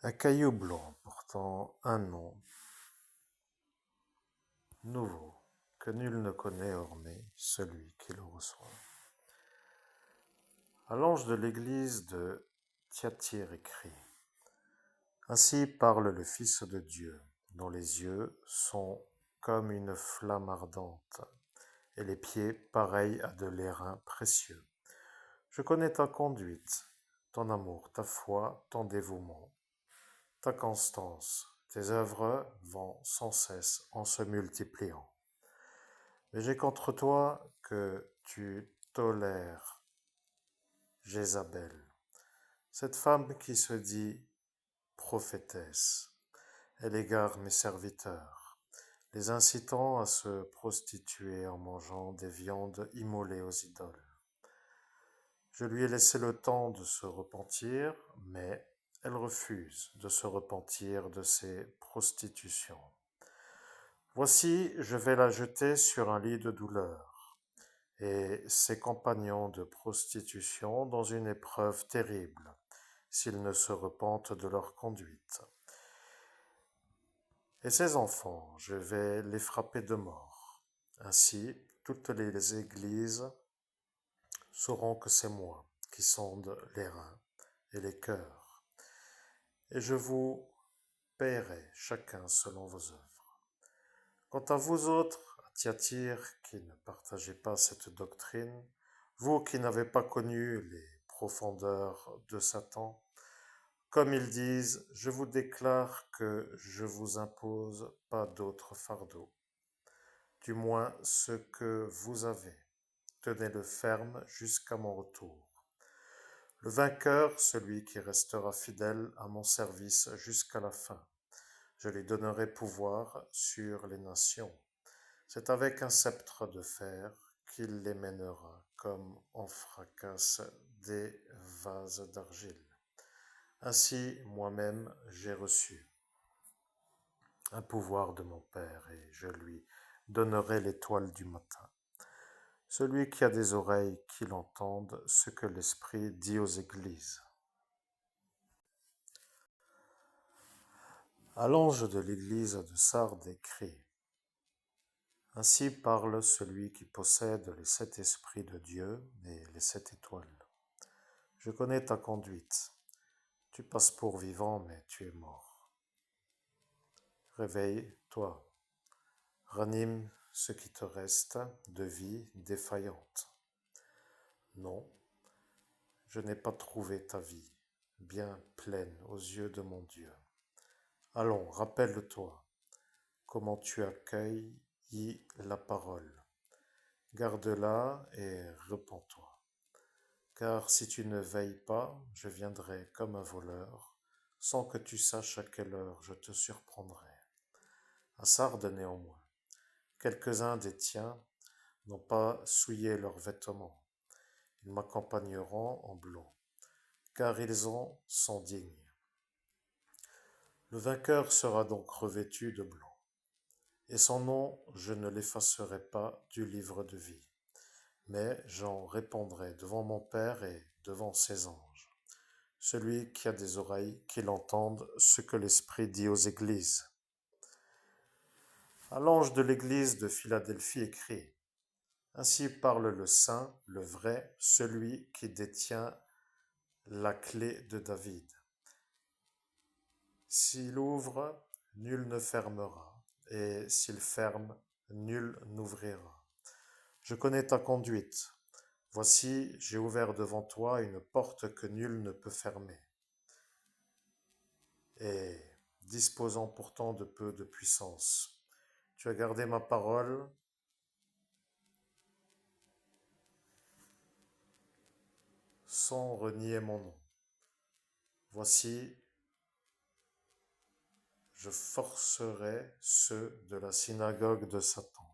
Un caillou blanc portant un nom nouveau que nul ne connaît hormis celui qui le reçoit. À l'ange de l'église de Thyatire écrit: Ainsi parle le Fils de Dieu, dont les yeux sont comme une flamme ardente, et les pieds pareils à de l'airain précieux. Je connais ta conduite, ton amour, ta foi, ton dévouement, ta constance. Tes œuvres vont sans cesse en se multipliant. Mais j'ai contre toi que tu tolères Jézabel, cette femme qui se dit prophétesse. Elle égare mes serviteurs, les incitant à se prostituer en mangeant des viandes immolées aux idoles. Je lui ai laissé le temps de se repentir, mais elle refuse de se repentir de ses prostitutions. Voici, je vais la jeter sur un lit de douleur, et ses compagnons de prostitution dans une épreuve terrible, s'ils ne se repentent de leur conduite. Et ses enfants, je vais les frapper de mort. Ainsi, toutes les églises sauront que c'est moi qui sonde les reins et les cœurs, et je vous paierai chacun selon vos œuvres. Quant à vous autres, à Thyatire, qui ne partagez pas cette doctrine, vous qui n'avez pas connu les profondeurs de Satan, comme ils disent, je vous déclare que je vous impose pas d'autre fardeau, du moins ce que vous avez. Tenez-le ferme jusqu'à mon retour. Le vainqueur, celui qui restera fidèle à mon service jusqu'à la fin, je lui donnerai pouvoir sur les nations. C'est avec un sceptre de fer qu'il les mènera, comme on fracasse des vases d'argile. Ainsi, moi-même, j'ai reçu un pouvoir de mon Père, et je lui donnerai l'étoile du matin. Celui qui a des oreilles, qu'il entende ce que l'Esprit dit aux églises. À l'ange de l'église de Sardes écrit: Ainsi parle celui qui possède les 7 esprits de Dieu et les 7 étoiles. Je connais ta conduite. Tu passes pour vivant, mais tu es mort. Réveille-toi, ranime ce qui te reste de vie défaillante. Non, je n'ai pas trouvé ta vie bien pleine aux yeux de mon Dieu. Allons, rappelle-toi comment tu accueilles la parole. Garde-la et repens-toi. Car si tu ne veilles pas, je viendrai comme un voleur, sans que tu saches à quelle heure je te surprendrai. À Sardes néanmoins, quelques-uns des tiens n'ont pas souillé leurs vêtements. Ils m'accompagneront en blanc, car ils en sont dignes. Le vainqueur sera donc revêtu de blanc, et son nom je ne l'effacerai pas du livre de vie, mais j'en répondrai devant mon Père et devant ses anges. Celui qui a des oreilles, qu'il entende ce que l'Esprit dit aux églises. À l'ange de l'église de Philadelphie écrit: Ainsi parle le Saint, le vrai, celui qui détient la clé de David. S'il ouvre, nul ne fermera, et s'il ferme, nul n'ouvrira. Je connais ta conduite. Voici, j'ai ouvert devant toi une porte que nul ne peut fermer. Et disposant pourtant de peu de puissance, tu as gardé ma parole sans renier mon nom. Voici, je forcerai ceux de la synagogue de Satan.